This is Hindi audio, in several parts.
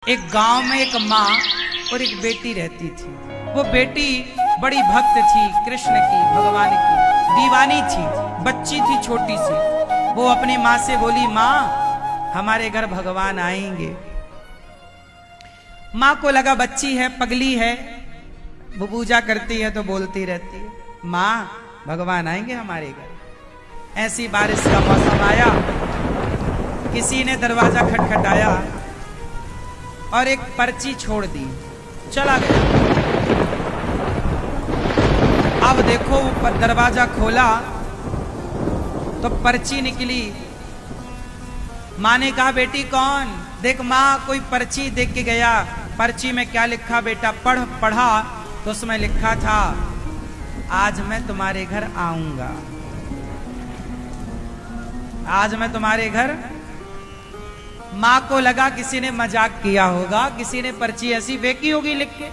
एक गांव में एक माँ और एक बेटी रहती थी। वो बेटी बड़ी भक्त थी, कृष्ण की, भगवान की दीवानी थी, बच्ची थी छोटी सी। वो अपनी माँ से बोली, माँ हमारे घर भगवान आएंगे। माँ को लगा बच्ची है, पगली है, वो पूजा करती है तो बोलती रहती है, माँ भगवान आएंगे हमारे घर। ऐसी बारिश का मौसम आया, किसी ने दरवाजा खटखटाया और एक पर्ची छोड़ दी, चला गया। अब देखो दरवाजा खोला तो पर्ची निकली। माँ ने कहा, बेटी कौन? देख माँ, कोई पर्ची देख के गया। पर्ची में क्या लिखा बेटा? पढ़ा तो उसमें लिखा था, आज मैं तुम्हारे घर आऊंगा, आज मैं तुम्हारे घर। माँ को लगा किसी ने मजाक किया होगा, किसी ने पर्ची ऐसी फेंकी होगी लिख के।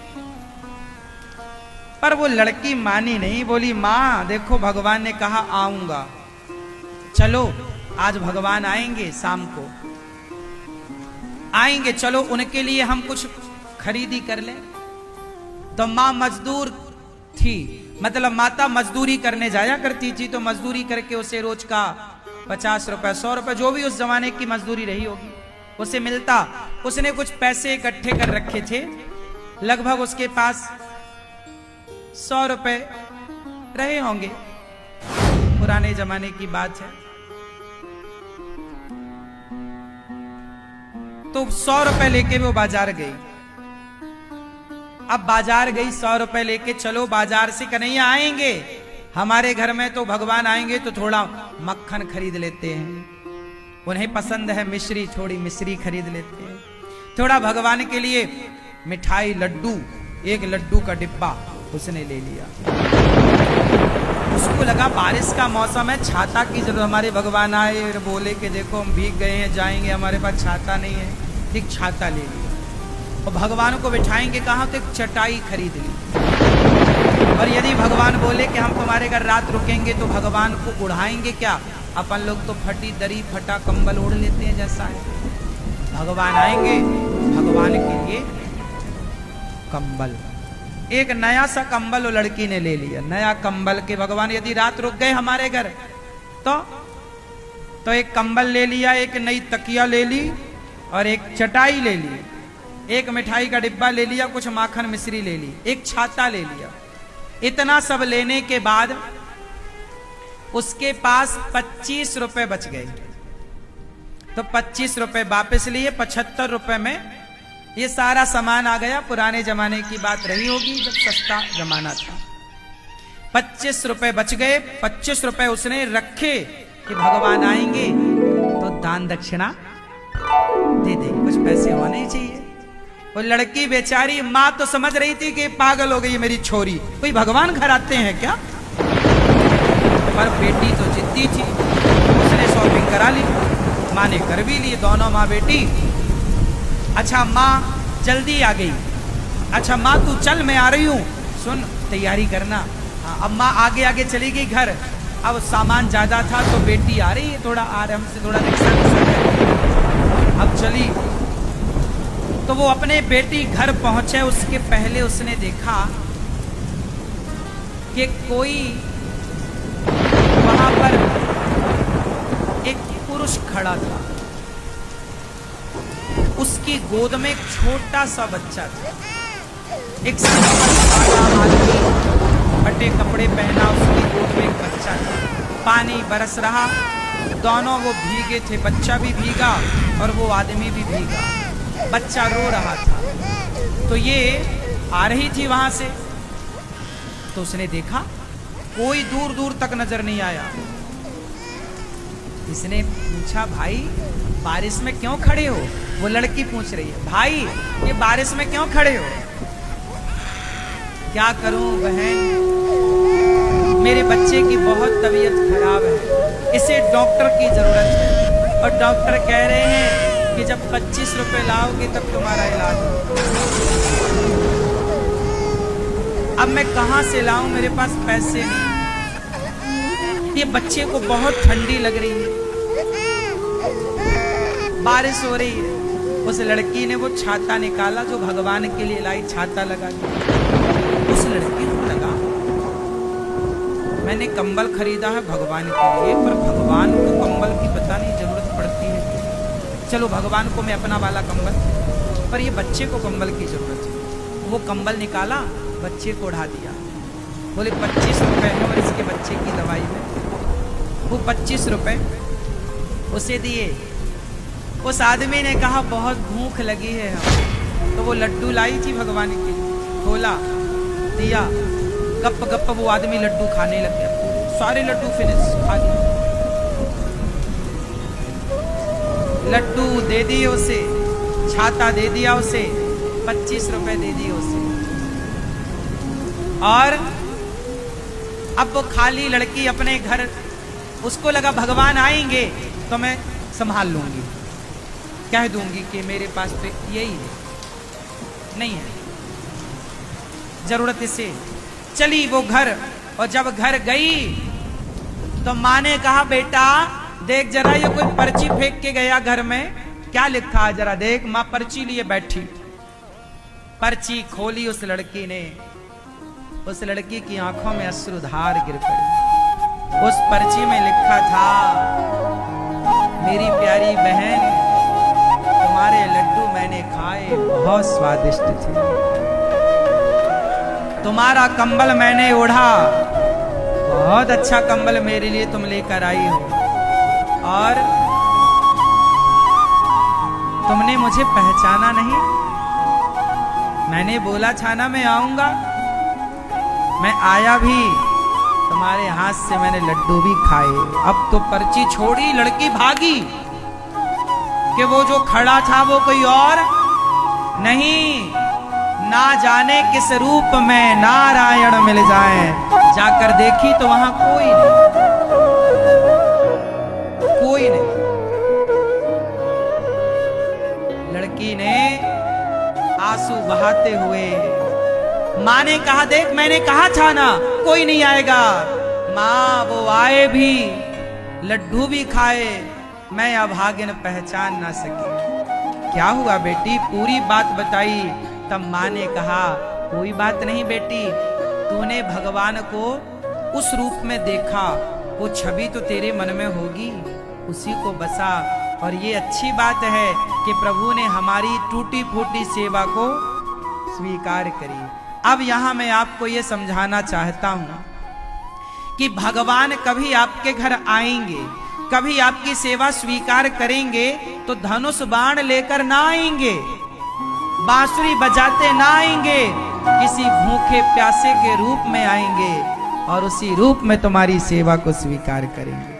पर वो लड़की मानी नहीं, बोली, माँ देखो भगवान ने कहा आऊंगा, चलो आज भगवान आएंगे, शाम को आएंगे, चलो उनके लिए हम कुछ खरीदी कर लें। तो माँ मजदूर थी, मतलब माता मजदूरी करने जाया करती थी, तो मजदूरी करके उसे रोज का 50 रुपए 100 रुपए जो भी उस जमाने की मजदूरी रही होगी उसे मिलता। उसने कुछ पैसे इकट्ठे कर रखे थे, लगभग उसके पास 100 रुपए रहे होंगे, पुराने जमाने की बात है। तो 100 रुपए लेके वो बाजार गई। अब बाजार गई 100 रुपए लेके, चलो बाजार से कन्हैया आएंगे हमारे घर में, तो भगवान आएंगे तो थोड़ा मक्खन खरीद लेते हैं, उन्हें पसंद है मिश्री, थोड़ी मिश्री खरीद लेते हैं, थोड़ा भगवान के लिए मिठाई, लड्डू, एक लड्डू का डिब्बा उसने ले लिया। उसको लगा बारिश का मौसम है, छाता की जरूरत, हमारे भगवान आए और बोले कि देखो हम भीग गए हैं, जाएंगे, हमारे पास छाता नहीं है, एक छाता ले लिया। और भगवान को बिठाएंगे कहाँ, तो एक चटाई खरीद ली। और यदि भगवान बोले कि हम तुम्हारे घर रात रुकेंगे तो भगवान को उड़ाएंगे क्या? अपन लोग तो फटी दरी, फटा कंबल ओढ़ लेते हैं जैसा है। भगवान आएंगे, भगवान के लिए कंबल, एक नया सा कंबल वो लड़की ने ले लिया, नया कंबल के भगवान यदि रात रुक गए हमारे घर तो एक कंबल ले लिया, एक नई तकिया ले ली और एक चटाई ले ली, एक मिठाई का डिब्बा ले लिया, कुछ माखन मिश्री ले ली, एक छाता ले लिया। इतना सब लेने के बाद उसके पास 25 रुपए बच गए। तो 25 रुपए वापस लिए, 75 रुपए में ये सारा सामान आ गया। पुराने जमाने की बात रही होगी जब सस्ता जमाना था। 25 रुपए बच गए। 25 रुपए उसने रखे कि भगवान आएंगे तो दान दक्षिणा दे दे, कुछ पैसे होने चाहिए। वो लड़की बेचारी, माँ तो समझ रही थी कि पागल हो गई मेरी छोरी, कोई भगवान घर आते हैं क्या? पर बेटी तो जिद्दी थी, उसने शॉपिंग करा ली, माँ ने कर भी ली, दोनों माँ बेटी। अच्छा माँ जल्दी आ गई, अच्छा माँ तू चल मैं आ रही हूँ, सुन तैयारी करना। हाँ, अब माँ आगे आगे चली गई घर। अब सामान ज्यादा था तो बेटी आ रही है, थोड़ा आराम से, थोड़ा रिक्शा अब चली। तो वो अपने बेटी घर पहुंचे, उसके पहले उसने देखा कि कोई वहां पर एक पुरुष खड़ा था, उसकी गोद में एक छोटा सा बच्चा था। एक आदमी फटे कपड़े पहना, उसकी गोद में एक बच्चा था। पानी बरस रहा, दोनों वो भीगे थे, बच्चा भी भीगा और वो आदमी भी भीगा। बच्चा रो रहा था। तो ये आ रही थी वहां से, तो उसने देखा कोई दूर दूर तक नजर नहीं आया। इसने पूछा, भाई बारिश में क्यों खड़े हो? वो लड़की पूछ रही है, भाई ये बारिश में क्यों खड़े हो? क्या करूं बहन, मेरे बच्चे की बहुत तबीयत खराब है, इसे डॉक्टर की जरूरत है, और डॉक्टर कह रहे हैं कि जब 25 रुपए लाओगे तब तुम्हारा इलाज हो। अब मैं कहां से लाऊं, मेरे पास पैसे नहीं। ये बच्चे को बहुत ठंडी लग रही है, बारिश हो रही है, उस लड़की ने वो छाता निकाला जो भगवान के लिए लाई, छाता लगा दिया। उस लड़की को लगा मैंने कंबल खरीदा है भगवान के लिए, पर भगवान को कंबल की पता नहीं जरूरत पड़ती है, चलो भगवान को मैं अपना वाला कंबल, पर ये बच्चे को कंबल की जरूरत है। वो कंबल निकाला, बच्चे को उड़ा दिया। बोले 25 रुपए है और इसके बच्चे की दवाई में। वो 25 रुपए उसे दिए। उस आदमी ने कहा बहुत भूख लगी है हम, तो वो लड्डू लाई थी भगवान के लिए, खोला दिया, गप गप वो आदमी लड्डू खाने लग गया, सारे लड्डू फिनिश खा लिए। लड्डू दे दिए उसे, छाता दे दिया उसे, 25 रुपए दे दिए उसे। और अब वो खाली लड़की अपने घर, उसको लगा भगवान आएंगे तो मैं संभाल लूंगी, कह दूंगी कि मेरे पास तो यही है, नहीं है जरूरत इसे। चली वो घर, और जब घर गई तो माँ ने कहा बेटा देख जरा ये कोई पर्ची फेंक के गया घर में, क्या लिखा है जरा देख। माँ पर्ची लिए बैठी, पर्ची खोली उस लड़की ने, उस लड़की की आंखों में अश्रुधार गिर पड़ी। उस पर्ची में लिखा था मेरी प्यारी बहन तुम्हारे लड्डू मैंने खाए बहुत स्वादिष्ट थे, तुम्हारा कंबल मैंने ओढ़ा, बहुत अच्छा कंबल मेरे लिए तुम लेकर आई हो, और तुमने मुझे पहचाना नहीं। मैंने बोला था ना मैं आऊंगा, मैं आया भी, तुम्हारे हाथ से मैंने लड्डू भी खाए। अब तो पर्ची छोड़ी, लड़की भागी कि वो जो खड़ा था वो कोई और नहीं, ना जाने किस रूप में नारायण मिल जाए। जाकर देखी तो वहां कोई नहीं, कोई नहीं। लड़की ने आंसू बहाते हुए, माँ ने कहा देख मैंने कहा था ना कोई नहीं आएगा। माँ वो आए भी, लड्डू भी खाए, मैं अभागिन पहचान ना सकी। क्या हुआ बेटी, पूरी बात बताई। तब माँ ने कहा कोई बात नहीं बेटी, तूने भगवान को उस रूप में देखा, वो छवि तो तेरे मन में होगी, उसी को बसा। और ये अच्छी बात है कि प्रभु ने हमारी टूटी फूटी सेवा को स्वीकार करी। अब यहां मैं आपको ये समझाना चाहता हूं कि भगवान कभी आपके घर आएंगे, कभी आपकी सेवा स्वीकार करेंगे तो धनुष बाण लेकर ना आएंगे, बांसुरी बजाते ना आएंगे, किसी भूखे प्यासे के रूप में आएंगे और उसी रूप में तुम्हारी सेवा को स्वीकार करेंगे।